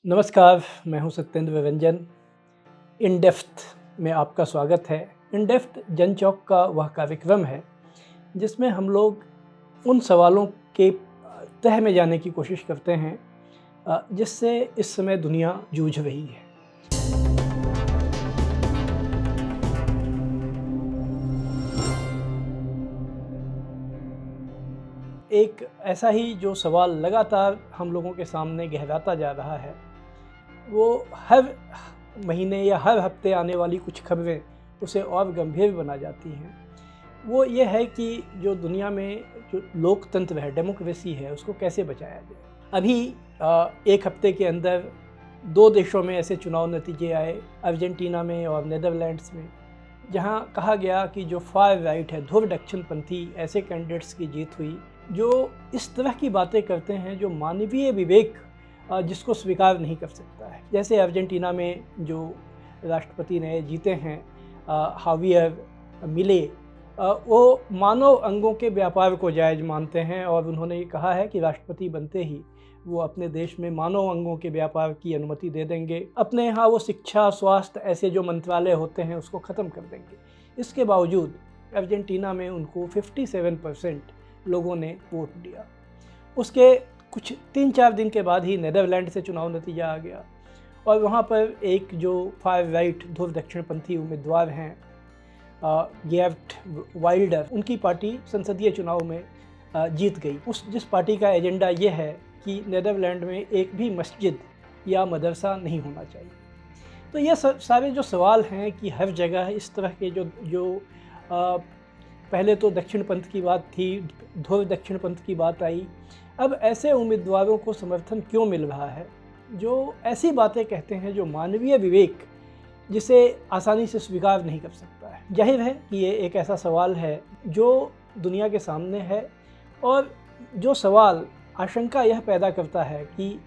नमस्कार, मैं हूं सत्येंद्र रंजन। इन डेप्थ में आपका स्वागत है। इन डेप्थ जन चौक का वह कार्यक्रम है जिसमें हम लोग उन सवालों के तह में जाने की कोशिश करते हैं जिससे इस समय दुनिया जूझ रही है। एक ऐसा ही जो सवाल लगातार हम लोगों के सामने गहराता जा रहा है, वो हर महीने या हर हफ्ते आने वाली कुछ खबरें उसे और गंभीर बना जाती हैं। वो ये है कि जो दुनिया में जो लोकतंत्र है, डेमोक्रेसी है, उसको कैसे बचाया जाए। अभी एक हफ्ते के अंदर 2 देशों में ऐसे चुनाव नतीजे आए, अर्जेंटीना में और नीदरलैंड्स में, जहां कहा गया कि जो फार राइट है, ध्रुव दक्षिणपंथी ऐसे कैंडिडेट्स की जीत हुई जो इस तरह की बातें करते हैं जो मानवीय विवेक जिसको स्वीकार नहीं कर सकता है। जैसे अर्जेंटीना में जो राष्ट्रपति ने जीते हैं हावियर मिले, वो मानव अंगों के व्यापार को जायज़ मानते हैं और उन्होंने ये कहा है कि राष्ट्रपति बनते ही वो अपने देश में मानव अंगों के व्यापार की अनुमति दे देंगे। अपने यहाँ वो शिक्षा, स्वास्थ्य ऐसे जो मंत्रालय होते हैं उसको ख़त्म कर देंगे। इसके बावजूद अर्जेंटीना में उनको 57% लोगों ने वोट दिया। उसके कुछ 3-4 दिन के बाद ही नीदरलैंड से चुनाव नतीजा आ गया और वहाँ पर एक जो फार राइट ध्रुव दक्षिणपंथी उम्मीदवार हैं गेर्ट वाइल्डर, उनकी पार्टी संसदीय चुनाव में जीत गई। जिस पार्टी का एजेंडा ये है कि नीदरलैंड में एक भी मस्जिद या मदरसा नहीं होना चाहिए। तो ये सारे जो सवाल हैं कि हर जगह इस तरह के जो पहले तो दक्षिणपंथ की बात थी, ध्रुव दक्षिणपंथ की बात आई, अब ऐसे उम्मीदवारों को समर्थन क्यों मिल रहा है जो ऐसी बातें कहते हैं जो मानवीय विवेक जिसे आसानी से स्वीकार नहीं कर सकता है। जाहिर है कि ये एक ऐसा सवाल है जो दुनिया के सामने है और जो सवाल आशंका यह पैदा करता है कि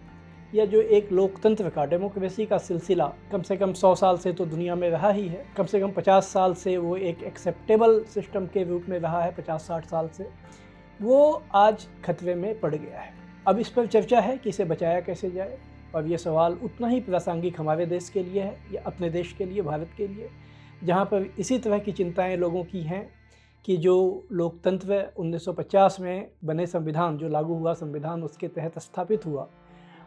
यह जो एक लोकतंत्र का, डेमोक्रेसी का सिलसिला कम से कम 100 साल से तो दुनिया में रहा ही है, कम से कम 50 साल से वो एक एक्सेप्टेबल सिस्टम के रूप में रहा है, 50-60 साल से, वो आज खतरे में पड़ गया है। अब इस पर चर्चा है कि इसे बचाया कैसे जाए और ये सवाल उतना ही प्रासंगिक हमारे देश के लिए है या अपने देश के लिए, भारत के लिए, जहाँ पर इसी तरह की चिंताएं लोगों की हैं कि जो लोकतंत्र 1950 में बने संविधान, जो लागू हुआ संविधान, उसके तहत स्थापित हुआ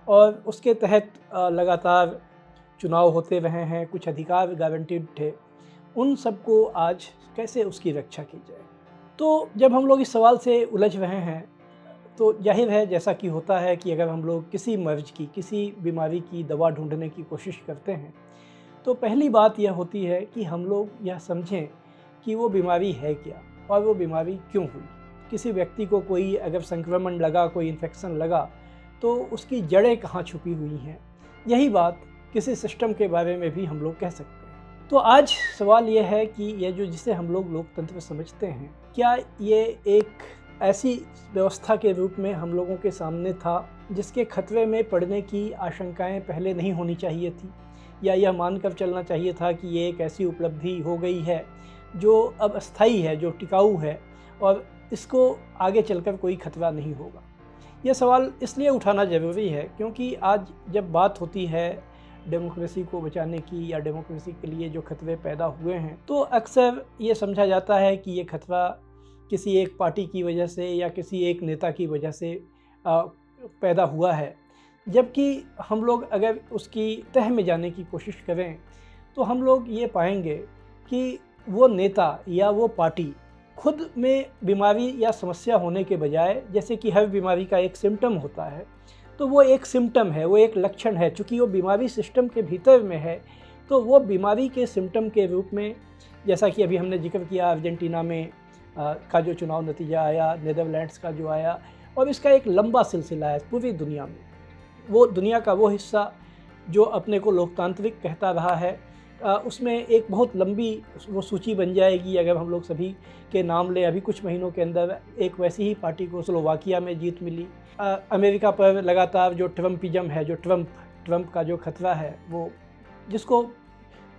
और उसके तहत लगातार चुनाव होते रहे हैं, कुछ अधिकार गारंटीड थे, उन सबको आज कैसे उसकी रक्षा की जाए। तो जब हम लोग इस सवाल से उलझ रहे हैं तो जाहिर है, जैसा कि होता है कि अगर हम लोग किसी मर्ज की, किसी बीमारी की दवा ढूंढने की कोशिश करते हैं तो पहली बात यह होती है कि हम लोग यह समझें कि वो बीमारी है क्या और वो बीमारी क्यों हुई। किसी व्यक्ति को कोई अगर संक्रमण लगा, कोई इन्फेक्शन लगा, तो उसकी जड़ें कहाँ छुपी हुई हैं। यही बात किसी सिस्टम के बारे में भी हम लोग कह सकते हैं। तो आज सवाल ये है कि ये जो जिसे हम लोग लोकतंत्र समझते हैं, क्या ये एक ऐसी व्यवस्था के रूप में हम लोगों के सामने था जिसके खतरे में पड़ने की आशंकाएं पहले नहीं होनी चाहिए थी, या यह मानकर चलना चाहिए था कि ये एक ऐसी उपलब्धि हो गई है जो अब अस्थायी है, जो टिकाऊ है और इसको आगे चलकर कोई खतरा नहीं होगा। यह सवाल इसलिए उठाना ज़रूरी है क्योंकि आज जब बात होती है डेमोक्रेसी को बचाने की या डेमोक्रेसी के लिए जो खतरे पैदा हुए हैं, तो अक्सर ये समझा जाता है कि ये खतरा किसी एक पार्टी की वजह से या किसी एक नेता की वजह से पैदा हुआ है। जबकि हम लोग अगर उसकी तह में जाने की कोशिश करें तो हम लोग ये पाएंगे कि वो नेता या वो पार्टी खुद में बीमारी या समस्या होने के बजाय, जैसे कि हर बीमारी का एक सिम्टम होता है, तो वो एक सिम्टम है, वो एक लक्षण है। चूँकि वो बीमारी सिस्टम के भीतर में है तो वो बीमारी के सिम्टम के रूप में, जैसा कि अभी हमने जिक्र किया अर्जेंटीना में का जो चुनाव नतीजा आया, नीदरलैंड्स का जो आया, और इसका एक लंबा सिलसिला है पूरी दुनिया में। वो दुनिया का वो हिस्सा जो अपने को लोकतांत्रिक कहता रहा है, उसमें एक बहुत लंबी वो सूची बन जाएगी अगर हम लोग सभी के नाम लें। अभी कुछ महीनों के अंदर एक वैसी ही पार्टी को स्लोवाकिया में जीत मिली। अमेरिका पर लगातार जो ट्रम्पिज्म है, जो ट्रम्प का जो खतरा है, वो जिसको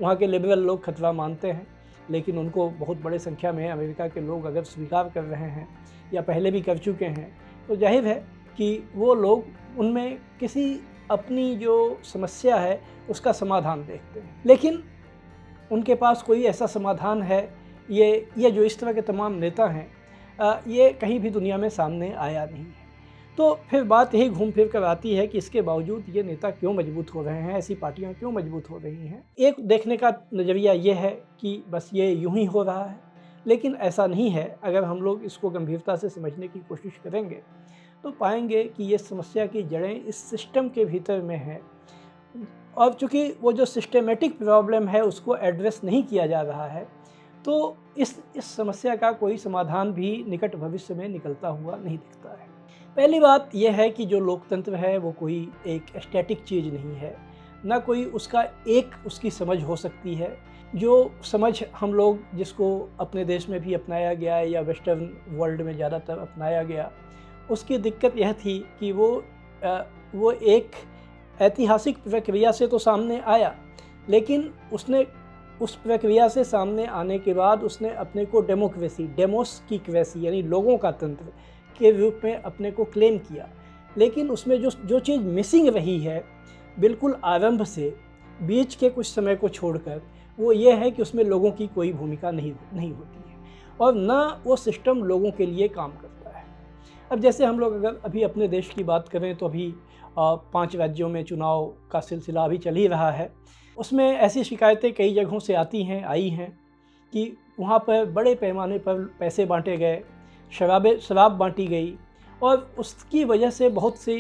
वहाँ के लिबरल लोग खतरा मानते हैं, लेकिन उनको बहुत बड़े संख्या में अमेरिका के लोग अगर स्वीकार कर रहे हैं या पहले भी कर चुके हैं, तो जाहिर है कि वो लोग उनमें किसी अपनी जो समस्या है उसका समाधान देखते हैं, लेकिन उनके पास कोई ऐसा समाधान है ये जो इस तरह के तमाम नेता हैं ये कहीं भी दुनिया में सामने आया नहीं है। तो फिर बात यही घूम फिर कर आती है कि इसके बावजूद ये नेता क्यों मजबूत हो रहे हैं, ऐसी पार्टियां क्यों मजबूत हो रही हैं। एक देखने का नज़रिया ये है कि बस ये यूं ही हो रहा है, लेकिन ऐसा नहीं है। अगर हम लोग इसको गंभीरता से समझने की कोशिश करेंगे तो पाएंगे कि ये समस्या की जड़ें इस सिस्टम के भीतर में हैं, और चूँकि वो जो सिस्टमेटिक प्रॉब्लम है उसको एड्रेस नहीं किया जा रहा है, तो इस समस्या का कोई समाधान भी निकट भविष्य में निकलता हुआ नहीं दिखता है। पहली बात यह है कि जो लोकतंत्र है वो कोई एक स्टैटिक चीज़ नहीं है, ना कोई उसकी समझ हो सकती है। जो समझ हम लोग जिसको अपने देश में भी अपनाया गया या वेस्टर्न वर्ल्ड में ज़्यादातर अपनाया गया, उसकी दिक्कत यह थी कि वो एक ऐतिहासिक प्रक्रिया से तो सामने आया, लेकिन उसने उस प्रक्रिया से सामने आने के बाद उसने अपने को डेमोस की क्वेसी यानी लोगों का तंत्र के रूप में अपने को क्लेम किया। लेकिन उसमें जो चीज़ मिसिंग रही है बिल्कुल आरंभ से बीच के कुछ समय को छोड़कर, वो ये है कि उसमें लोगों की कोई भूमिका नहीं होती है, और ना वो सिस्टम लोगों के लिए काम करता है। अब जैसे हम लोग अगर अभी अपने देश की बात करें तो अभी 5 राज्यों में चुनाव का सिलसिला अभी चल ही रहा है। उसमें ऐसी शिकायतें कई जगहों से आई हैं कि वहाँ पर बड़े पैमाने पर पैसे बांटे गए, शराब बांटी गई, और उसकी वजह से बहुत सी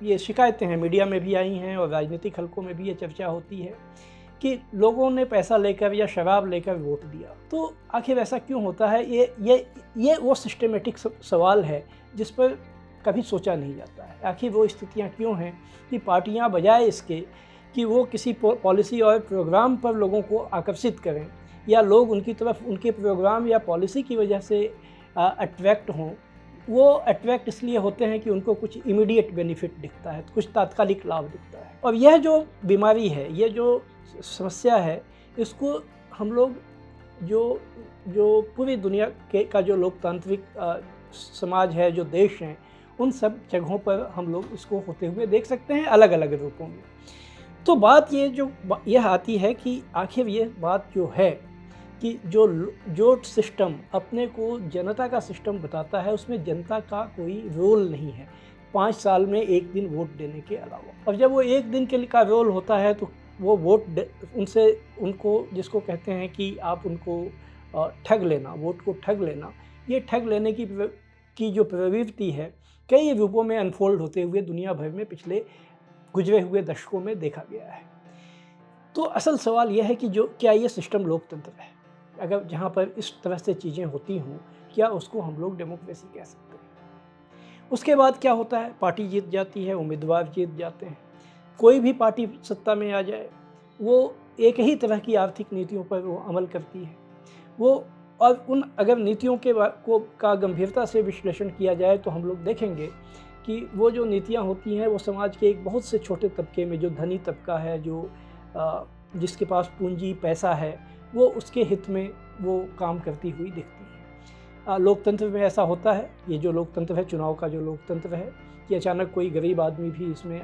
ये शिकायतें हैं, मीडिया में भी आई हैं और राजनीतिक हलकों में भी ये चर्चा होती है कि लोगों ने पैसा लेकर या शराब लेकर वोट दिया। तो आखिर ऐसा क्यों होता है? ये वो सिस्टमेटिक सवाल है जिस पर कभी सोचा नहीं जाता है। आखिर वो स्थितियाँ क्यों हैं कि पार्टियाँ बजाय इसके कि वो किसी पॉलिसी और प्रोग्राम पर लोगों को आकर्षित करें या लोग उनकी तरफ उनके प्रोग्राम या पॉलिसी की वजह से अट्रैक्ट हों, वो अट्रैक्ट इसलिए होते हैं कि उनको कुछ इमीडिएट बेनिफिट दिखता है, कुछ तात्कालिक लाभ दिखता है। और यह जो बीमारी है, ये जो समस्या है, इसको हम लोग जो पूरी दुनिया का जो लोकतांत्रिक समाज है, जो देश हैं, उन सब जगहों पर हम लोग इसको होते हुए देख सकते हैं अलग अलग रूपों में। तो बात यह आती है कि आखिर ये बात जो है कि जो सिस्टम अपने को जनता का सिस्टम बताता है, उसमें जनता का कोई रोल नहीं है 5 साल में 1 दिन वोट देने के अलावा। और जब वो 1 दिन के का रोल होता है तो वो उनको जिसको कहते हैं कि आप उनको ठग लेना, वोट को ठग लेना, ये ठग लेने की जो प्रवृत्ति है कई रूपों में अनफोल्ड होते हुए दुनिया भर में पिछले गुजरे हुए दशकों में देखा गया है। तो असल सवाल यह है कि क्या ये सिस्टम लोकतंत्र है? अगर जहाँ पर इस तरह से चीज़ें होती हों, क्या उसको हम लोग डेमोक्रेसी कह सकते हैं? उसके बाद क्या होता है? पार्टी जीत जाती है, उम्मीदवार जीत जाते हैं। कोई भी पार्टी सत्ता में आ जाए, वो एक ही तरह की आर्थिक नीतियों पर वो अमल करती है। और अगर नीतियों का गंभीरता से विश्लेषण किया जाए तो हम लोग देखेंगे कि वो जो नीतियाँ होती हैं वो समाज के एक बहुत से छोटे तबके में, जो धनी तबका है, जिसके पास पूंजी पैसा है, वो उसके हित में वो काम करती हुई दिखती है। लोकतंत्र में ऐसा होता है, ये जो लोकतंत्र है, चुनाव का जो लोकतंत्र है, कि अचानक कोई गरीब आदमी भी इसमें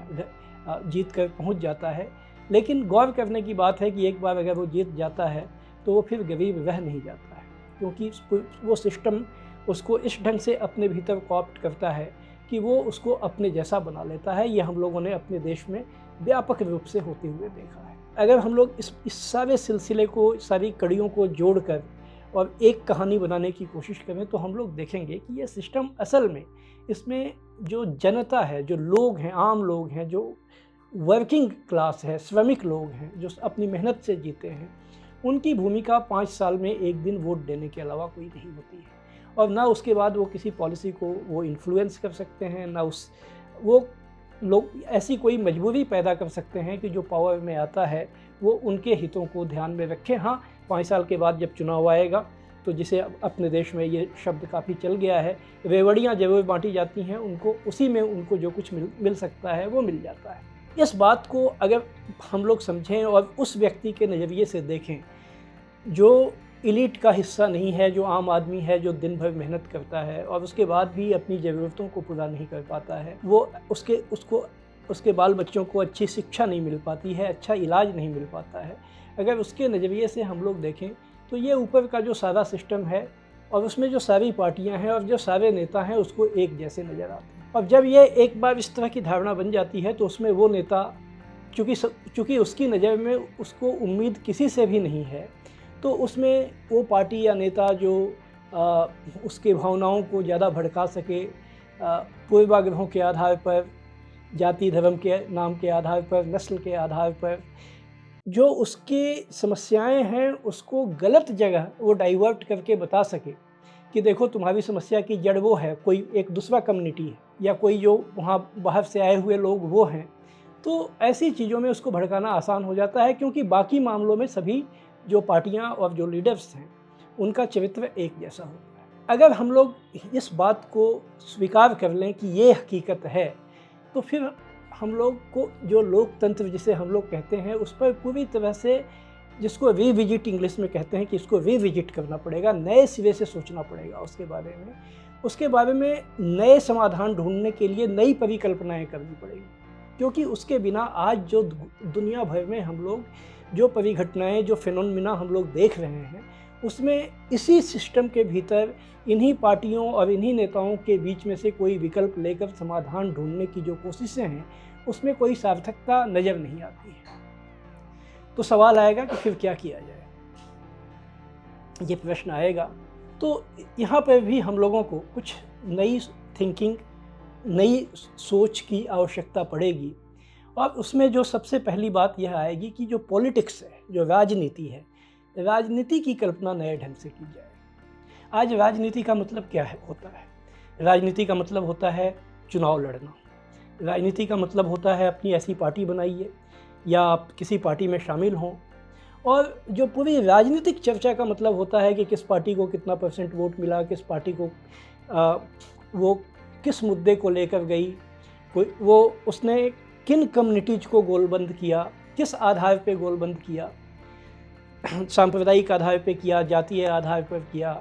जीत कर पहुंच जाता है। लेकिन गौर करने की बात है कि एक बार अगर वो जीत जाता है तो वो फिर गरीब रह नहीं जाता है, क्योंकि वो सिस्टम उसको इस ढंग से अपने भीतर कॉप्ट करता है कि वो उसको अपने जैसा बना लेता है। ये हम लोगों ने अपने देश में व्यापक रूप से होते हुए देखा है। अगर हम लोग इस सारे सिलसिले को, सारी कड़ियों को जोड़कर और एक कहानी बनाने की कोशिश करें तो हम लोग देखेंगे कि ये सिस्टम असल में, इसमें जो जनता है, जो लोग हैं, आम लोग हैं, जो वर्किंग क्लास है, श्रमिक लोग हैं, जो अपनी मेहनत से जीते हैं, उनकी भूमिका 5 साल में 1 दिन वोट देने के अलावा कोई नहीं होती है। और ना उसके बाद वो किसी पॉलिसी को वो इन्फ्लुएंस कर सकते हैं, ना वो लोग ऐसी कोई मजबूरी पैदा कर सकते हैं कि जो पावर में आता है वो उनके हितों को ध्यान में रखे। हाँ, 5 साल के बाद जब चुनाव आएगा तो जिसे अपने देश में ये शब्द काफ़ी चल गया है, रेवड़ियाँ जरूर बांटी जाती हैं, उसी में उनको जो कुछ मिल सकता है वो मिल जाता है। इस बात को अगर हम लोग समझें और उस व्यक्ति के नज़रिए से देखें जो एलीट का हिस्सा नहीं है, जो आम आदमी है, जो दिन भर मेहनत करता है और उसके बाद भी अपनी ज़रूरतों को पूरा नहीं कर पाता है, वो उसको उसके बाल बच्चों को अच्छी शिक्षा नहीं मिल पाती है, अच्छा इलाज नहीं मिल पाता है। अगर उसके नज़रिए से हम लोग देखें तो ये ऊपर का जो सारा सिस्टम है और उसमें जो सारी पार्टियां हैं और जो सारे नेता हैं उसको एक जैसे नज़र आते हैं। और जब ये एक बार इस तरह की धारणा बन जाती है तो उसमें वो नेता, चूँकि उसकी नज़र में उसको उम्मीद किसी से भी नहीं है, तो उसमें वो पार्टी या नेता जो उसके भावनाओं को ज़्यादा भड़का सके, पूर्वाग्रहों के आधार पर, जाति धर्म के नाम के आधार पर, नस्ल के आधार पर जो उसकी समस्याएं हैं उसको गलत जगह वो डाइवर्ट करके बता सके कि देखो तुम्हारी समस्या की जड़ वो है, कोई एक दूसरा कम्युनिटी है या कोई जो वहाँ बाहर से आए हुए लोग वो हैं, तो ऐसी चीज़ों में उसको भड़काना आसान हो जाता है, क्योंकि बाकी मामलों में सभी जो पार्टियां और जो लीडर्स हैं उनका चरित्र एक जैसा होता है। अगर हम लोग इस बात को स्वीकार कर लें कि ये हकीकत है, तो फिर हम लोग को जो लोकतंत्र जिसे हम लोग कहते हैं उस पर पूरी तरह से, जिसको रिविजिट इंग्लिश में कहते हैं कि इसको रिविजिट करना पड़ेगा, नए सिरे से सोचना पड़ेगा उसके बारे में नए समाधान ढूंढने के लिए नई परिकल्पनाएं करनी पड़ेगी। क्योंकि उसके बिना आज जो दुनिया भर में हम लोग जो परिघटनाएं, जो फिनोमिना हम लोग देख रहे हैं, उसमें इसी सिस्टम के भीतर इन्हीं पार्टियों और इन्हीं नेताओं के बीच में से कोई विकल्प लेकर समाधान ढूंढने की जो कोशिशें हैं उसमें कोई सार्थकता नज़र नहीं आती है। तो सवाल आएगा कि फिर क्या किया जाए, ये प्रश्न आएगा। तो यहाँ पर भी हम लोगों को कुछ नई थिंकिंग, नई सोच की आवश्यकता पड़ेगी। और उसमें जो सबसे पहली बात यह आएगी कि जो पॉलिटिक्स है, जो राजनीति है, राजनीति की कल्पना नए ढंग से की जाए। आज राजनीति का मतलब क्या होता है? राजनीति का मतलब होता है चुनाव लड़ना। राजनीति का मतलब होता है अपनी ऐसी पार्टी बनाइए या आप किसी पार्टी में शामिल हों। और जो पूरी राजनीतिक चर्चा का मतलब होता है कि किस पार्टी को कितना % वोट मिला, किस पार्टी को वो किस मुद्दे को लेकर गई, वो उसने किन कम्युनिटीज़ को गोलबंद किया, किस आधार पे गोलबंद किया, सांप्रदायिक आधार पे किया, जातीय आधार पर किया,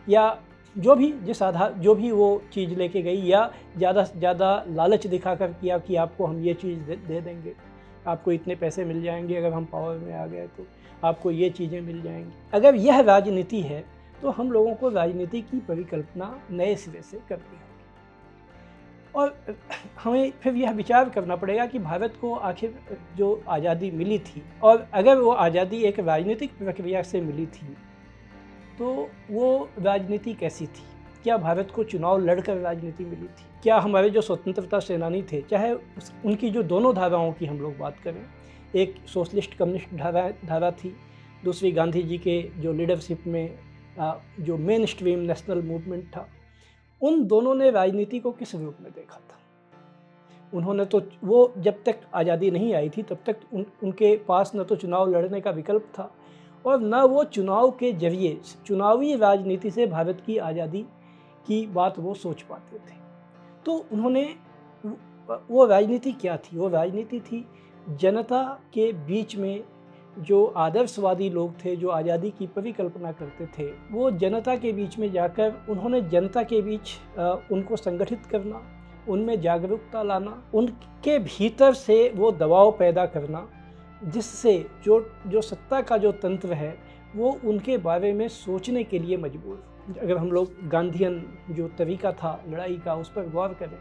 या जो भी वो चीज़ लेके गई, या ज़्यादा से ज़्यादा लालच दिखाकर किया कि आपको हम ये चीज़ दे देंगे, आपको इतने पैसे मिल जाएंगे, अगर हम पावर में आ गए तो आपको ये चीज़ें मिल जाएंगी। अगर यह राजनीति है तो हम लोगों को राजनीति की परिकल्पना नए सिरे से करनी होगी। और हमें फिर यह विचार करना पड़ेगा कि भारत को आखिर जो आज़ादी मिली थी, और अगर वो आज़ादी एक राजनीतिक प्रक्रिया से मिली थी, तो वो राजनीति कैसी थी? क्या भारत को चुनाव लड़कर राजनीति मिली थी? क्या हमारे जो स्वतंत्रता सेनानी थे, चाहे उनकी जो दोनों धाराओं की हम लोग बात करें, एक सोशलिस्ट कम्युनिस्ट धारा थी, दूसरी गांधी जी के जो लीडरशिप में जो मेन स्ट्रीम नेशनल मूवमेंट था, उन दोनों ने राजनीति को किस रूप में देखा था? उन्होंने तो, वो जब तक आज़ादी नहीं आई थी तब तक उनके पास न तो चुनाव लड़ने का विकल्प था और न वो चुनाव के जरिए, चुनावी राजनीति से भारत की आज़ादी की बात वो सोच पाते थे। तो उन्होंने, वो राजनीति क्या थी? वो राजनीति थी जनता के बीच में जो आदर्शवादी लोग थे, जो आज़ादी की परिकल्पना करते थे, वो जनता के बीच में जाकर उन्होंने जनता के बीच उनको संगठित करना, उनमें जागरूकता लाना, उनके भीतर से वो दबाव पैदा करना, जिससे जो सत्ता का जो तंत्र है वो उनके बारे में सोचने के लिए मजबूर। अगर हम लोग गांधीयन जो तरीका था लड़ाई का उस पर गौर करें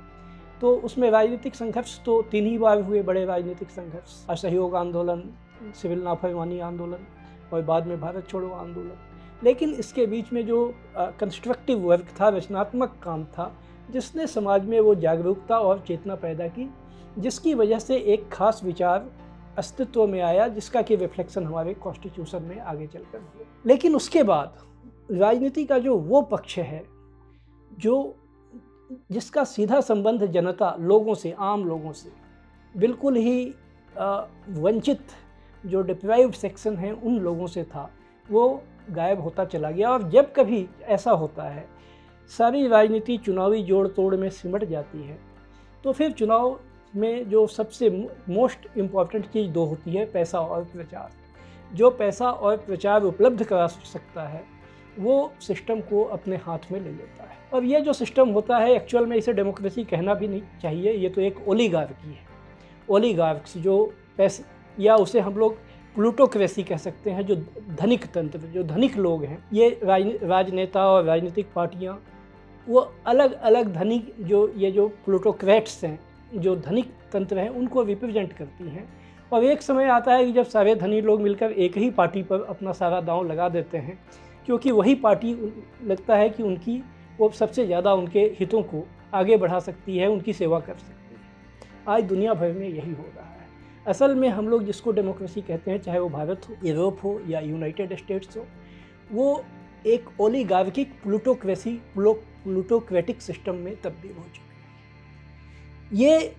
तो उसमें राजनीतिक संघर्ष तो 3 ही बार हुए, बड़े राजनीतिक संघर्ष, असहयोग आंदोलन, सिविल नाफरमानी आंदोलन और बाद में भारत छोड़ो आंदोलन। लेकिन इसके बीच में जो कंस्ट्रक्टिव वर्क था, रचनात्मक काम था, जिसने समाज में वो जागरूकता और चेतना पैदा की, जिसकी वजह से एक खास विचार अस्तित्व में आया, जिसका कि रिफ्लेक्शन हमारे कॉन्स्टिट्यूशन में आगे चलकर हुआ। लेकिन उसके बाद राजनीति का जो वो पक्ष है जिसका सीधा संबंध जनता, लोगों से, आम लोगों से, बिल्कुल ही वंचित जो डिप्राइव्ड सेक्शन हैं उन लोगों से था, वो गायब होता चला गया। और जब कभी ऐसा होता है, सारी राजनीति चुनावी जोड़ तोड़ में सिमट जाती है, तो फिर चुनाव में जो सबसे मोस्ट इम्पॉर्टेंट चीज़ 2 होती है, पैसा और प्रचार। जो पैसा और प्रचार उपलब्ध करा सकता है वो सिस्टम को अपने हाथ में ले लेता है। और ये जो सिस्टम होता है, एक्चुअल में इसे डेमोक्रेसी कहना भी नहीं चाहिए, ये तो एक ओलिगार्की है। ओलिगार्क्स जो पैसे, या उसे हम लोग प्लूटोक्रेसी कह सकते हैं, जो धनिक तंत्र, जो धनिक लोग हैं, ये राजनेता और राजनीतिक पार्टियां, वो अलग अलग धनिक जो प्लूटोक्रेट्स हैं, जो धनिक तंत्र हैं, उनको रिप्रेजेंट करती हैं। और एक समय आता है कि जब सारे धनी लोग मिलकर एक ही पार्टी पर अपना सारा दांव लगा देते हैं, क्योंकि वही पार्टी लगता है कि उनकी वो सबसे ज़्यादा उनके हितों को आगे बढ़ा सकती है, उनकी सेवा कर सकती है। आज दुनिया भर में यही हो रहा है। असल में हम लोग जिसको डेमोक्रेसी कहते हैं, चाहे वो भारत हो, यूरोप हो या यूनाइटेड स्टेट्स हो, वो एक ओलिगार्किक प्लूटोक्रेटिक सिस्टम में तब्दील हो चुके हैं। ये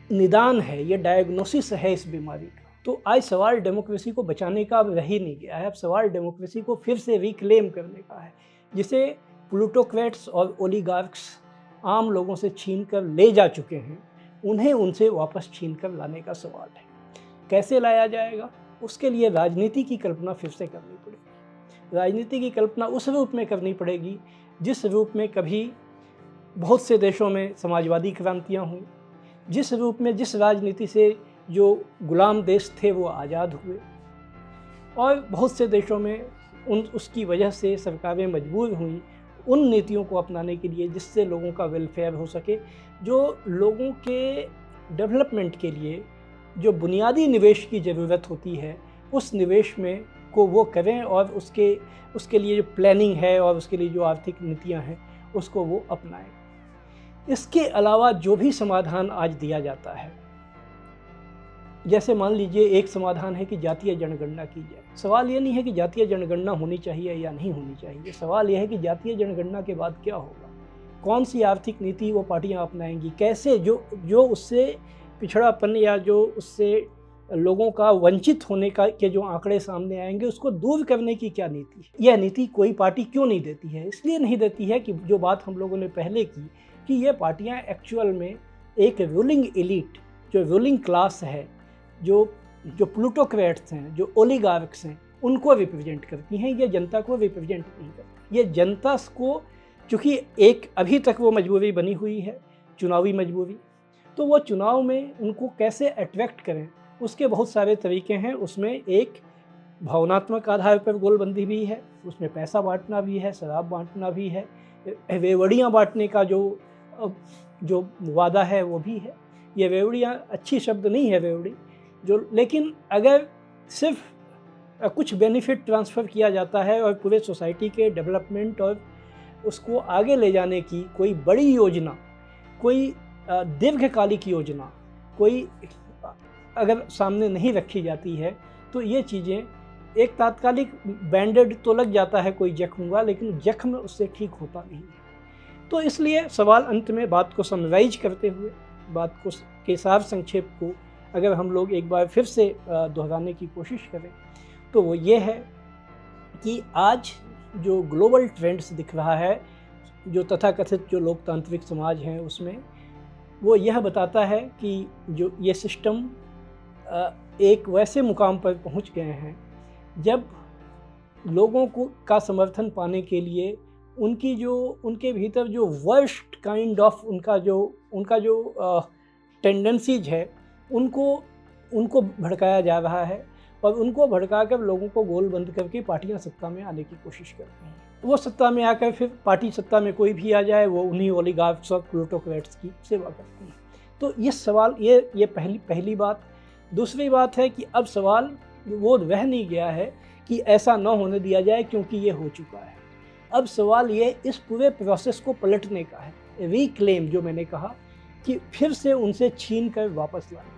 निदान है, ये डायग्नोसिस है इस बीमारी का। तो आज सवाल डेमोक्रेसी को बचाने का अब रह ही नहीं गया है। अब सवाल डेमोक्रेसी को फिर से रिक्लेम करने का है, जिसे प्लूटोक्रेट्स और ओलिगार्क्स आम लोगों से छीन कर ले जा चुके हैं, उन्हें उनसे वापस छीन कर लाने का सवाल है। कैसे लाया जाएगा? उसके लिए राजनीति की कल्पना फिर से करनी पड़ेगी। राजनीति की कल्पना उस रूप में करनी पड़ेगी जिस रूप में कभी बहुत से देशों में समाजवादी क्रांतियाँ हुई, जिस रूप में जिस राजनीति से जो गुलाम देश थे वो आज़ाद हुए, और बहुत से देशों में उसकी वजह से सरकारें मजबूर हुई उन नीतियों को अपनाने के लिए जिससे लोगों का वेलफेयर हो सके, जो लोगों के डेवलपमेंट के लिए जो बुनियादी निवेश की ज़रूरत होती है, उस निवेश में को वो करें, और उसके लिए जो प्लानिंग है और उसके लिए जो आर्थिक नीतियाँ हैं उसको वो अपनाएं। इसके अलावा जो भी समाधान आज दिया जाता है, जैसे मान लीजिए एक समाधान है कि जातीय जनगणना की जाए। सवाल ये नहीं है कि जातीय जनगणना होनी चाहिए या नहीं होनी चाहिए, सवाल यह है कि जातीय जनगणना के बाद क्या होगा, कौन सी आर्थिक नीति वो पार्टियां अपनाएंगी, कैसे जो उससे पिछड़ापन या जो उससे लोगों का वंचित होने के जो आंकड़े सामने आएंगे उसको दूर करने की क्या नीति है। यह नीति कोई पार्टी क्यों नहीं देती है? इसलिए नहीं देती है कि जो बात हम लोगों ने पहले की, कि ये पार्टियां एक्चुअल में एक रूलिंग एलिट, जो रूलिंग क्लास है, जो प्लूटोक्रेट्स हैं, जो ओलिगार्क्स हैं, उनको रिप्रेजेंट करती हैं। ये जनता को रिप्रेजेंट नहीं करती। ये जनता को, चूँकि एक अभी तक वो मजबूरी बनी हुई है, चुनावी मजबूरी, तो वो चुनाव में उनको कैसे अट्रैक्ट करें, उसके बहुत सारे तरीके हैं। उसमें एक भावनात्मक आधार पर गोलबंदी भी है, उसमें पैसा बांटना भी है, शराब बांटना भी है, रेवड़ियाँ बांटने का जो वादा है वो भी है। ये रेवड़ियाँ अच्छी शब्द नहीं है रेवड़ी, लेकिन अगर सिर्फ कुछ बेनिफिट ट्रांसफ़र किया जाता है और पूरे सोसाइटी के डेवलपमेंट और उसको आगे ले जाने की कोई बड़ी योजना, कोई दीर्घकालिक योजना कोई अगर सामने नहीं रखी जाती है, तो ये चीज़ें, एक तात्कालिक बैंडेड तो लग जाता है कोई जख्म हुआ, लेकिन जख्म उससे ठीक होता नहीं है। तो इसलिए सवाल अंत में बात को समराइज करते हुए, बात को के सार संक्षेप को अगर हम लोग एक बार फिर से दोहराने की कोशिश करें, तो वो ये है कि आज जो ग्लोबल ट्रेंड्स दिख रहा है, जो तथाकथित जो लोकतांत्रिक समाज हैं उसमें, वो यह बताता है कि जो ये सिस्टम एक वैसे मुकाम पर पहुंच गए हैं जब लोगों का समर्थन पाने के लिए उनके भीतर जो वर्स्ट काइंड ऑफ उनका जो टेंडेंसीज है उनको भड़काया जा रहा है, और उनको भड़काकर लोगों को गोलबंद करके पार्टियां सत्ता में आने की कोशिश करती हैं। वो सत्ता में आकर फिर पार्टी सत्ता में कोई भी आ जाए, वो उन्हीं ओलिगार्क्स और प्लूटोक्रेट्स की सेवा करती हैं। तो ये सवाल, ये पहली बात। दूसरी बात है कि अब सवाल वो रह नहीं गया है कि ऐसा न होने दिया जाए, क्योंकि ये हो चुका है। अब सवाल ये इस पूरे प्रोसेस को पलटने का है, रिक्लेम, जो मैंने कहा कि फिर से उनसे छीन कर वापस लाना,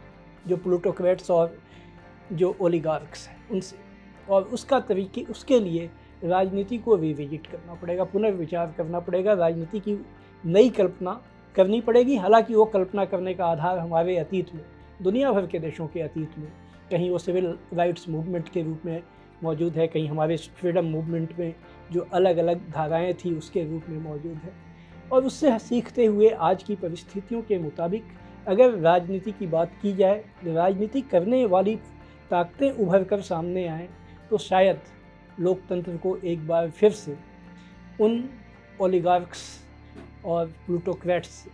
जो प्लूटोक्रेट्स और जो ओलिगार्क्स हैं उनसे, और उसके लिए राजनीति को रिविजिट करना पड़ेगा, पुनर्विचार करना पड़ेगा, राजनीति की नई कल्पना करनी पड़ेगी। हालांकि वो कल्पना करने का आधार हमारे अतीत में, दुनिया भर के देशों के अतीत में, कहीं वो सिविल राइट्स मूवमेंट के रूप में मौजूद है, कहीं हमारे फ्रीडम मूवमेंट में जो अलग अलग धाराएं थी उसके रूप में मौजूद है। और उससे सीखते हुए आज की परिस्थितियों के मुताबिक अगर राजनीति की बात की जाए, राजनीति करने वाली ताकतें उभर कर सामने आएँ, तो शायद लोकतंत्र को एक बार फिर से उन ओलिगार्क्स और प्लूटोक्रेट्स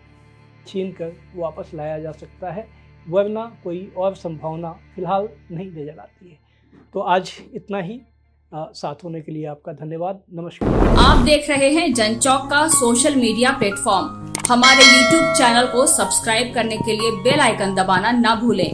छीन कर वापस लाया जा सकता है। वरना कोई और संभावना फिलहाल नहीं नजर आती है। तो आज इतना ही। साथ होने के लिए आपका धन्यवाद। नमस्कार। आप देख रहे हैं जनचौक का सोशल मीडिया प्लेटफॉर्म। हमारे YouTube चैनल को सब्सक्राइब करने के लिए बेल आइकन दबाना ना भूलें।